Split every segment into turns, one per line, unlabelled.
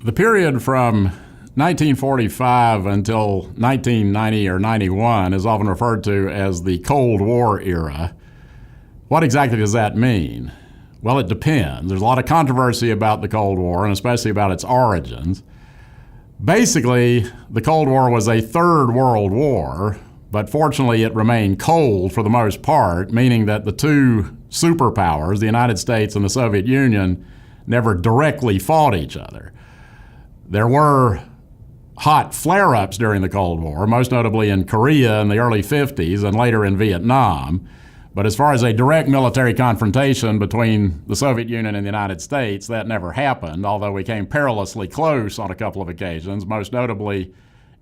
The period from 1945 until 1990 or 91 is often referred to as the Cold War era. What exactly does that mean? Well, it depends. There's a lot of controversy about the Cold War, and especially about its origins. Basically, the Cold War was a third world war, but fortunately it remained cold for the most part, meaning that the two superpowers, the United States and the Soviet Union, never directly fought each other. There were hot flare-ups during the Cold War, most notably in Korea in the early 50s and later in Vietnam. But as far as a direct military confrontation between the Soviet Union and the United States, that never happened, although we came perilously close on a couple of occasions, most notably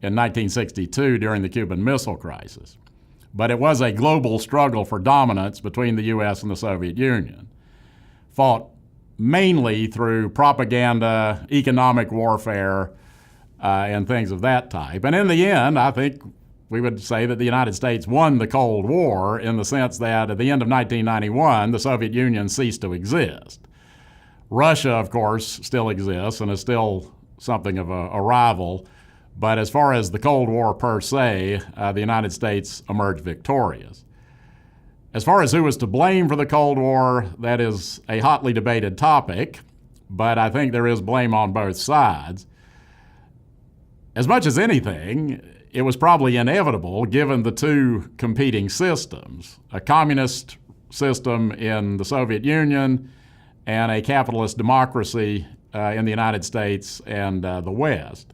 in 1962 during the Cuban Missile Crisis. But it was a global struggle for dominance between the U.S. and the Soviet Union, fought mainly through propaganda, economic warfare, and things of that type. And in the end, I think we would say that the United States won the Cold War in the sense that at the end of 1991, the Soviet Union ceased to exist. Russia, of course, still exists and is still something of a rival. But as far as the Cold War per se, the United States emerged victorious. As far as who was to blame for the Cold War, that is a hotly debated topic, but I think there is blame on both sides. As much as anything, it was probably inevitable given the two competing systems, a communist system in the Soviet Union and a capitalist democracy in the United States and the West.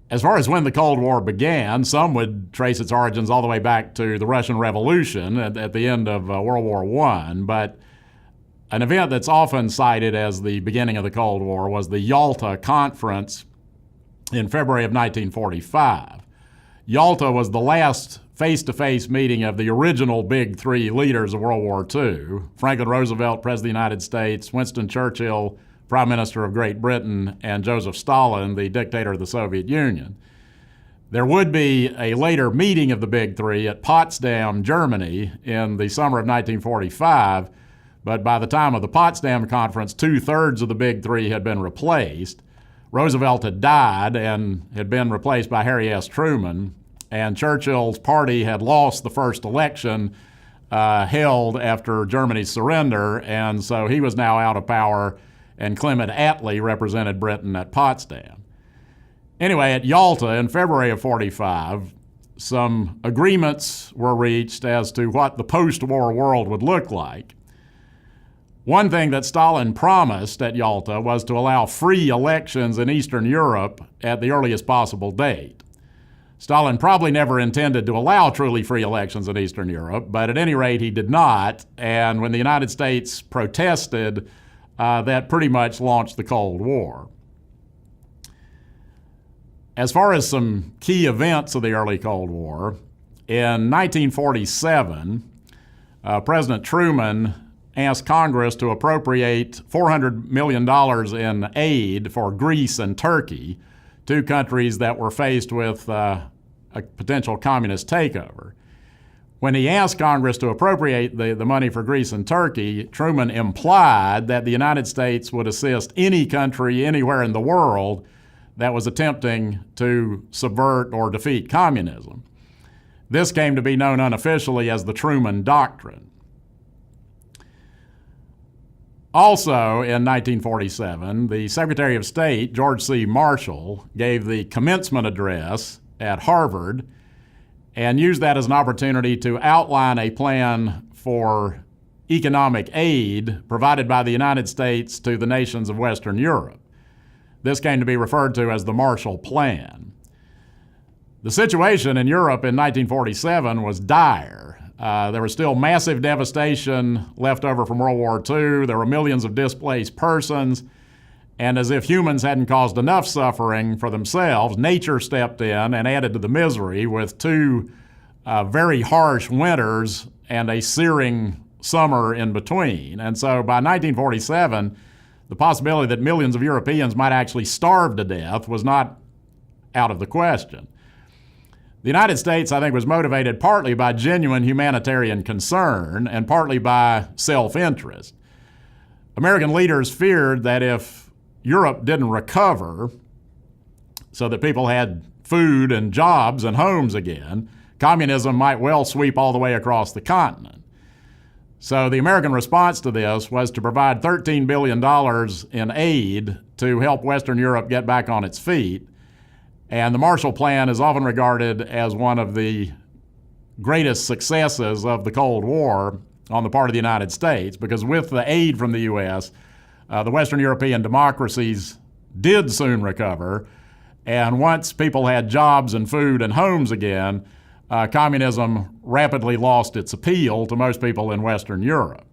As far as when the Cold War began, some would trace its origins all the way back to the Russian Revolution at the end of World War I, but an event that's often cited as the beginning of the Cold War was the Yalta Conference in February of 1945. Yalta was the last face-to-face meeting of the original big three leaders of World War II, Franklin Roosevelt, President of the United States, Winston Churchill, Prime Minister of Great Britain, and Joseph Stalin, the dictator of the Soviet Union. There would be a later meeting of the big three at Potsdam, Germany, in the summer of 1945, but by the time of the Potsdam Conference, 2/3 of the big three had been replaced. Roosevelt had died and had been replaced by Harry S. Truman, and Churchill's party had lost the first election held after Germany's surrender, and so he was now out of power, and Clement Attlee represented Britain at Potsdam. Anyway, at Yalta in February of 45, some agreements were reached as to what the post-war world would look like. One thing that Stalin promised at Yalta was to allow free elections in Eastern Europe at the earliest possible date. Stalin probably never intended to allow truly free elections in Eastern Europe, but at any rate he did not, and when the United States protested, that pretty much launched the Cold War. As far as some key events of the early Cold War, in 1947, President Truman asked Congress to appropriate $400 million in aid for Greece and Turkey, two countries that were faced with a potential communist takeover. When he asked Congress to appropriate the money for Greece and Turkey, Truman implied that the United States would assist any country anywhere in the world that was attempting to subvert or defeat communism. This came to be known unofficially as the Truman Doctrine. Also, in 1947, the Secretary of State, George C. Marshall, gave the commencement address at Harvard and used that as an opportunity to outline a plan for economic aid provided by the United States to the nations of Western Europe. This came to be referred to as the Marshall Plan. The situation in Europe in 1947 was dire. There was still massive devastation left over from World War II. There were millions of displaced persons. And as if humans hadn't caused enough suffering for themselves, nature stepped in and added to the misery with two very harsh winters and a searing summer in between. And so by 1947, the possibility that millions of Europeans might actually starve to death was not out of the question. The United States, I think, was motivated partly by genuine humanitarian concern and partly by self-interest. American leaders feared that if Europe didn't recover so that people had food and jobs and homes again, communism might well sweep all the way across the continent. So the American response to this was to provide $13 billion in aid to help Western Europe get back on its feet. And the Marshall Plan is often regarded as one of the greatest successes of the Cold War on the part of the United States, because with the aid from the U.S., the Western European democracies did soon recover, and once people had jobs and food and homes again, communism rapidly lost its appeal to most people in Western Europe.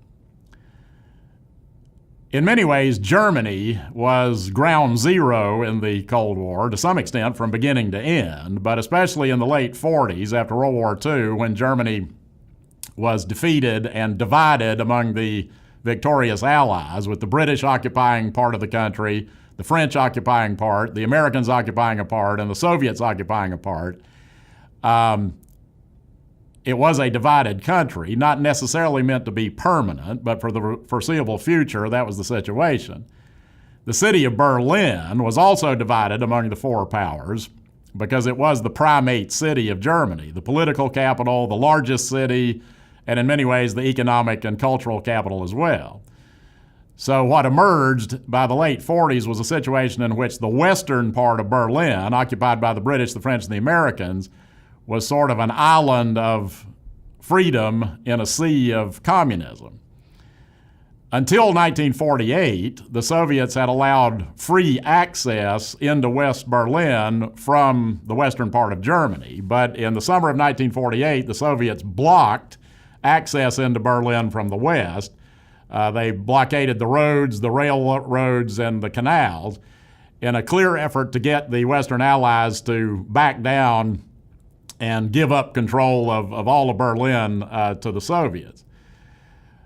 In many ways, Germany was ground zero in the Cold War, to some extent from beginning to end, but especially in the late 40s after World War II, when Germany was defeated and divided among the victorious Allies, with the British occupying part of the country, the French occupying part, the Americans occupying a part, and the Soviets occupying a part. It was a divided country, not necessarily meant to be permanent, but for the foreseeable future, that was the situation. The city of Berlin was also divided among the four powers because it was the primate city of Germany, the political capital, the largest city, and in many ways the economic and cultural capital as well. So what emerged by the late 40s was a situation in which the western part of Berlin, occupied by the British, the French, and the Americans, was sort of an island of freedom in a sea of communism. Until 1948, the Soviets had allowed free access into West Berlin from the western part of Germany. But in the summer of 1948, the Soviets blocked access into Berlin from the west. They blockaded the roads, the railroads, and the canals in a clear effort to get the Western Allies to back down and give up control of all of Berlin to the Soviets.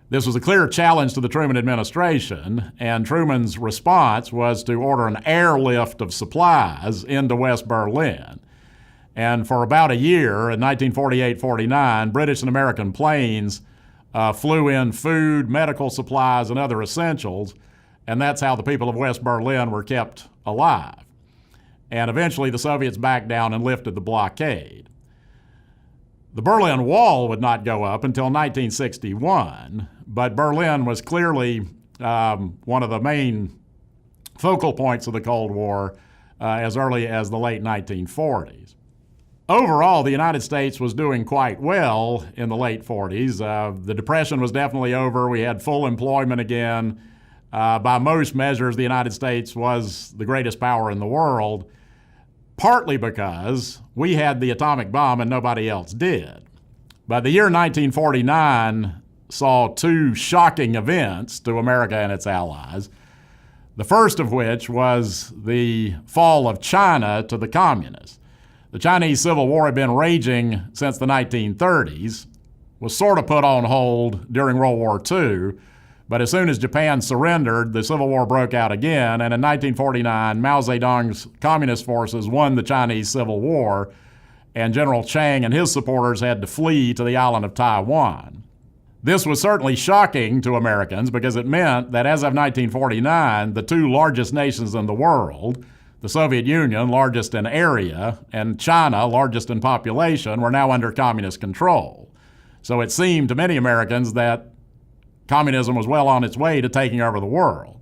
This was a clear challenge to the Truman administration, and Truman's response was to order an airlift of supplies into West Berlin. And for about a year, in 1948-49, British and American planes flew in food, medical supplies, and other essentials, and that's how the people of West Berlin were kept alive. And eventually the Soviets backed down and lifted the blockade. The Berlin Wall would not go up until 1961, but Berlin was clearly one of the main focal points of the Cold War as early as the late 1940s. Overall, the United States was doing quite well in the late 40s. The Depression was definitely over. We had full employment again. By most measures, the United States was the greatest power in the world, partly because we had the atomic bomb and nobody else did. But the year 1949 saw two shocking events to America and its allies, the first of which was the fall of China to the communists. The Chinese Civil War had been raging since the 1930s, was sort of put on hold during World War II, but as soon as Japan surrendered, the Civil War broke out again, and in 1949, Mao Zedong's communist forces won the Chinese Civil War, and General Chiang and his supporters had to flee to the island of Taiwan. This was certainly shocking to Americans because it meant that as of 1949, the two largest nations in the world, the Soviet Union, largest in area, and China, largest in population, were now under communist control. So it seemed to many Americans that communism was well on its way to taking over the world.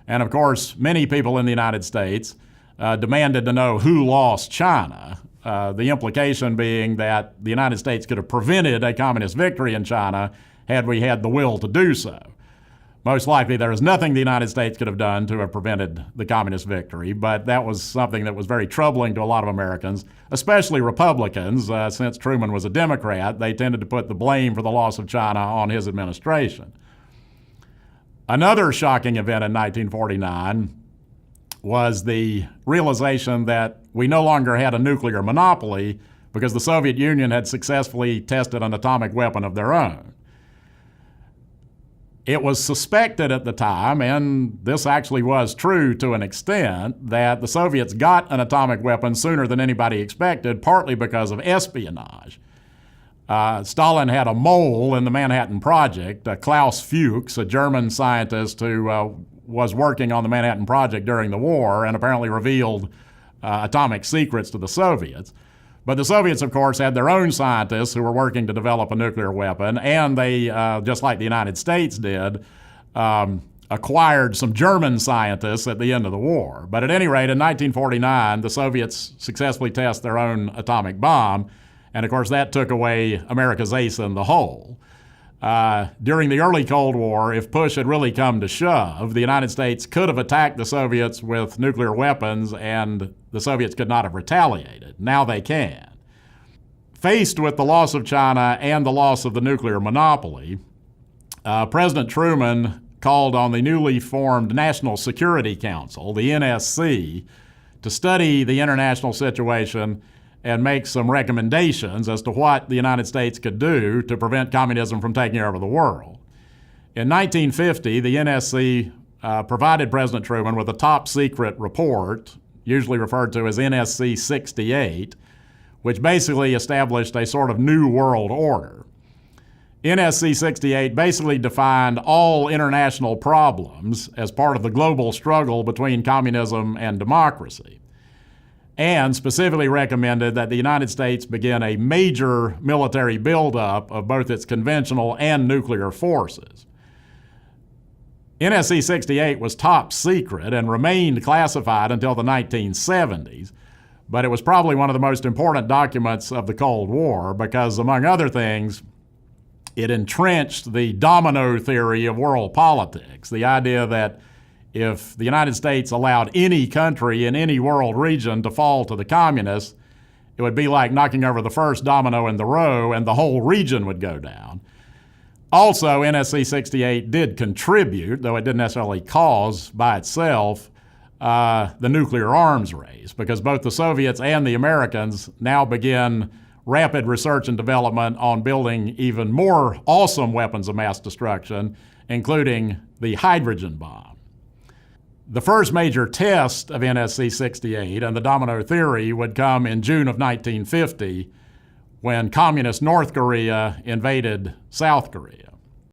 And of course, many people in the United States demanded to know who lost China, the implication being that the United States could have prevented a communist victory in China had we had the will to do so. Most likely, there is nothing the United States could have done to have prevented the communist victory, but that was something that was very troubling to a lot of Americans, especially Republicans. Since Truman was a Democrat, they tended to put the blame for the loss of China on his administration. Another shocking event in 1949 was the realization that we no longer had a nuclear monopoly because the Soviet Union had successfully tested an atomic weapon of their own. It was suspected at the time, and this actually was true to an extent, that the Soviets got an atomic weapon sooner than anybody expected, partly because of espionage. Stalin had a mole in the Manhattan Project, Klaus Fuchs, a German scientist who was working on the Manhattan Project during the war and apparently revealed atomic secrets to the Soviets. But the Soviets, of course, had their own scientists who were working to develop a nuclear weapon, and they, just like the United States did, acquired some German scientists at the end of the war. But at any rate, in 1949, the Soviets successfully test their own atomic bomb, and of course that took away America's ace in the hole. During the early Cold War, if push had really come to shove, the United States could have attacked the Soviets with nuclear weapons and the Soviets could not have retaliated. Now they can. Faced with the loss of China and the loss of the nuclear monopoly, President Truman called on the newly formed National Security Council, the NSC, to study the international situation and make some recommendations as to what the United States could do to prevent communism from taking over the world. In 1950, the NSC provided President Truman with a top-secret report, usually referred to as NSC 68, which basically established a sort of new world order. NSC 68 basically defined all international problems as part of the global struggle between communism and democracy, and specifically recommended that the United States begin a major military buildup of both its conventional and nuclear forces. NSC 68 was top secret and remained classified until the 1970s, but it was probably one of the most important documents of the Cold War because, among other things, it entrenched the domino theory of world politics, the idea that if the United States allowed any country in any world region to fall to the communists, it would be like knocking over the first domino in the row and the whole region would go down. Also, NSC 68 did contribute, though it didn't necessarily cause by itself, the nuclear arms race, because both the Soviets and the Americans now begin rapid research and development on building even more awesome weapons of mass destruction, including the hydrogen bomb. The first major test of NSC 68 and the domino theory would come in June of 1950 when communist North Korea invaded South Korea.